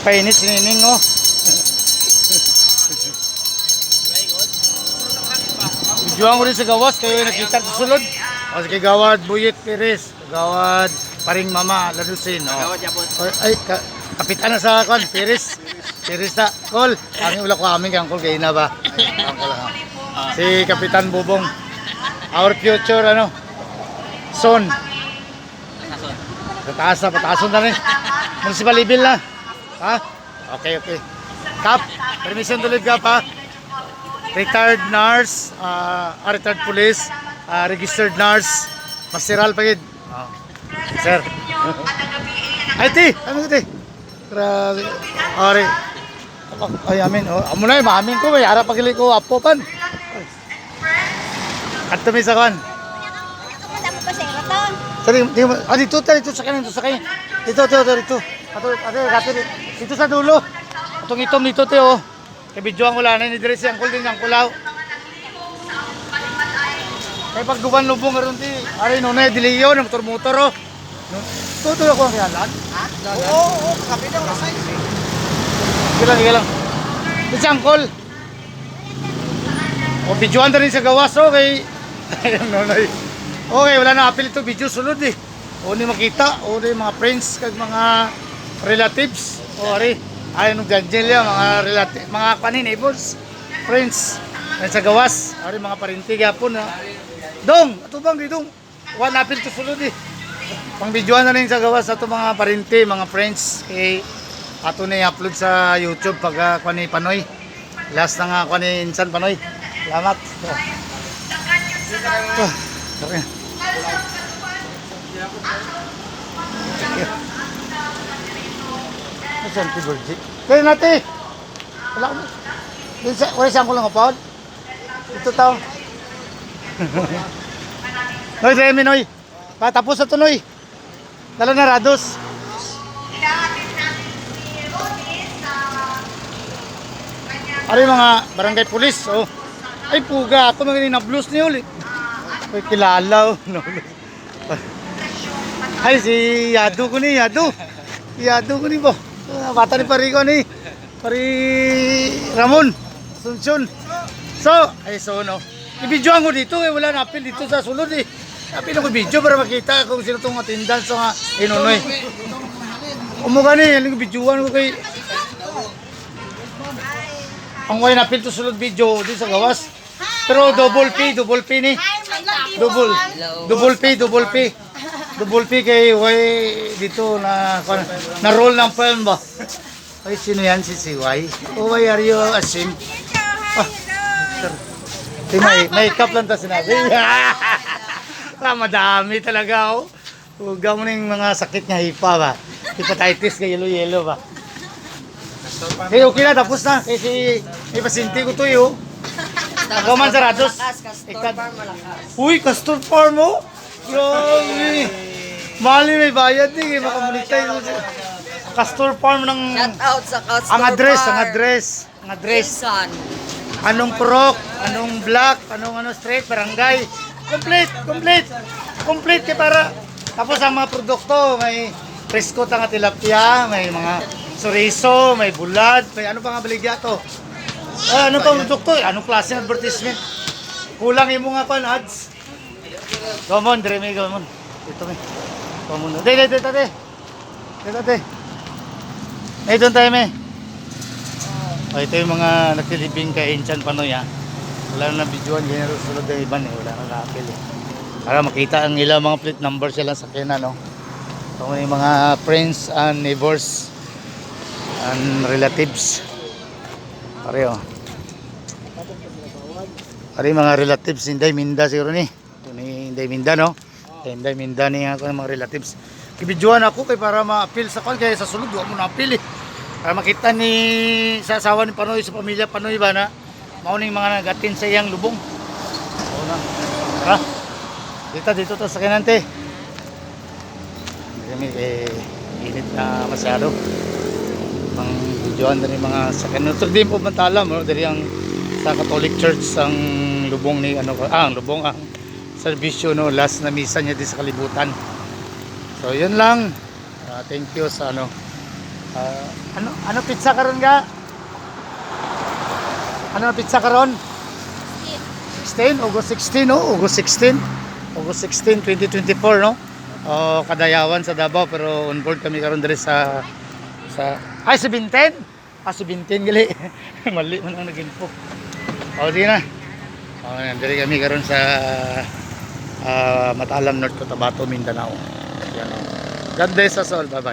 Nagpainit si Nining, oh. Videoan ko rin sa gawas, kayo nakita sa sulod. O, sige, Gawad Buyit Perez, Gawad Paring Mama Ladusin, oh. Ay, kapitan na sa kon, Perez. Perez na, call. Kami ulang ko amin, kaya call kayo na ba? Si Kapitan Bubong. Our future, ano, son. Patason na rin. Municipal level na. Ha? Okay. Kap, permission to leave Kap, ha? Retired nurse, retired police, registered nurse, masteral pagid. Oh. Sir. Ay, ti! Ano ti? Grabe. Ari. Ay, amin. Oh, amo na, maamin ko. May harap pagili ko. Apo pan. At tumi sa kan. Dito sa kanin, Dito. Dito sa dulo. Atong itom dito, te, oh. Kaya videoan ko lang, ni Dres yung angkol din, ang kulaw. Kaya pag guban lubong karon ti, ari nunay diliyo ng motor-motor, oh. Tutulo ko ang kiyalan. Ha? Oo, kapi daw na size. Lang. Ito si angkol. O, videoan na rin sa gawas, oh, kay... Nunay. Okay, wala na apel ito, video sulod, eh. O, ni makita, o, ni mga friends, kag mga relatives, o, ari. Ayaw nung ganjel yan, mga relatives, mga neighbors, friends. Yan sa gawas, ari mga parintig yapon, ha. Dong, ato bang dong? One apil to sulod, eh. Pang videoan na rin sa gawas ato mga parinti, mga friends. Kay ato na i-upload sa YouTube pag ni Panoy. Last na nga ni Insan Panoy. Salamat. Sorry. Saan si Virgie? Kaya natin! Wala ko. Wala siyang ko lang upod? Ito tao. Noy, Remy, Noy. Patapos na ito, Noy. Dala na Rados. Ano yung mga barangay pulis? Oh. Ay, puga. Ako mga na-blues niyo ulit. Ay, kilala. Oh. Ay, si Yado ko ni. Yado ko ni po. Bata ni Parigo ni. Pari Ramon. Sunsun. So, no. I-videoan ko dito, eh. Wala na apil dito sa sulod, eh. Apil ko video para makita kung sino itong attendance sa inunoy. Umuga ni, yung videoan ko kay... Ang way na apil to sulod video dito sa gawas. Pero double P ni. Double P kay way dito na roll ng film ba. Ay, sino yan si CY? Oh, why are you ashamed? May cup lang ta sinabi. Madami talaga, oh. Huwag mo na yung mga sakit niya hipa ba. Hepatitis ka yellow ba. Okay na, tapos na. Kasi may pasinti ko to, oh. Nagaman sa Rados. Uy, Castor Farm, oh. Grabe. Mali may bayad din, makamonetize mo siya. Castor Farm ng... Shout out sa Castor Ang address. Anong prok, anong black, anong straight, barangay. Complete kay para. Tapos ang mga produkto, may presko tanga tilapia, may mga chorizo, may bulad, may ano pa nga baligya to. Ano pa produkto? Anong klase ng advertisement? Kulang yung mga ads. Gamon, Dremi. Ito may. Gamon. Dito. Ay, doon tayo may. Ito yung mga nagsilibing kay Insan Panoy, ha. Wala na videoan, general sulod ng iban, eh. Wala na nakapil, eh. Para makita ang ilang mga plate number sila sa kina, no. Ito yung mga friends and neighbors and relatives. Pareho. Pare mga relatives, Inday Minda siguro ni. Ito ni Inday Minda, no. Inday Minda ni ako ng mga relatives. Kibidyoan ako kay para ma-appeal sa kwan, kaya sa sulod, huwag mo na-appeal, eh. Para makita ni sa asawa ni Panoy, sa pamilya Panoy ba na mauning mga nagatin sa iyang lubong. Oo na. Tara. Dito to sa kinante. Kami init na masyado. Pang videoan na rin mga sakyan. Notre Dame po Bantalam, no? Dari ang sa Catholic Church ang lubong ni ang lubong ang serbisyo, no, last na misa niya di sa kalibutan. So yun lang. Thank you sa Ano pizza karon ga? Ano pizza karon? 16, August 16, no? August 16. August 16, 2024, no? Kadayawan sa Davao pero on board kami karon diri sa ay 17. 17 gali. Mali man ang nag-info. Di na. Nandiri kami karon sa Matalang, North Cotabato, Mindanao. Yan. God bless us all. Bye-bye.